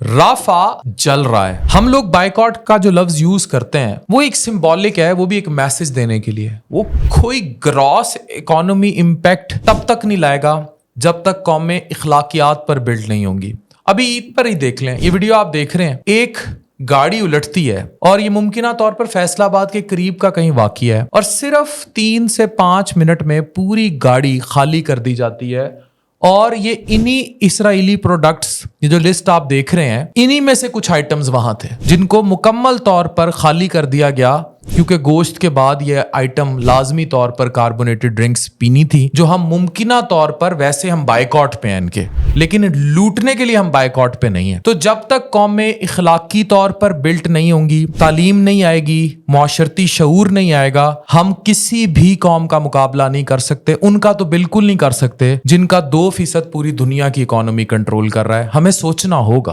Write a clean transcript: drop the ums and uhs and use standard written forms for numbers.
Rafa जल रहा है। हम लोग बाइकॉट का जो लफ्ज यूज करते हैं वो एक सिंबॉलिक है, वो भी एक मैसेज देने के लिए। वो कोई ग्रॉस इकोनॉमी इम्पैक्ट तब तक नहीं लाएगा जब तक कौमें इखलाकियात पर बिल्ड नहीं होंगी। अभी ईद पर ही देख लें, ये वीडियो आप देख रहे हैं, एक गाड़ी उलटती है और ये मुमकिना तौर पर फैसलाबाद के करीब का कहीं वाक़िया है और सिर्फ 3 से 5 मिनट में पूरी गाड़ी खाली कर दी जाती है। और ये इन्हीं इसराइली प्रोडक्ट्स, ये जो लिस्ट आप देख रहे हैं, इन्हीं में से कुछ आइटम्स वहां थे जिनको मुकम्मल तौर पर खाली कर दिया गया, क्योंकि गोश्त के बाद ये आइटम लाजमी तौर पर कार्बोनेटेड ड्रिंक्स पीनी थी, जो हम मुमकिना तौर पर वैसे हम बाइकॉट पे हैं इनके, लेकिन लूटने के लिए हम बाइकॉट पे नहीं है। तो जब तक कौमें इखलाकी तौर पर बिल्ट नहीं होंगी, तालीम नहीं आएगी, मुआशरती शऊर नहीं आएगा, हम किसी भी कौम का मुकाबला नहीं कर सकते। उनका तो बिल्कुल नहीं कर सकते जिनका 2% पूरी दुनिया की इकोनॉमी कंट्रोल कर रहा है। हमें सोचना होगा।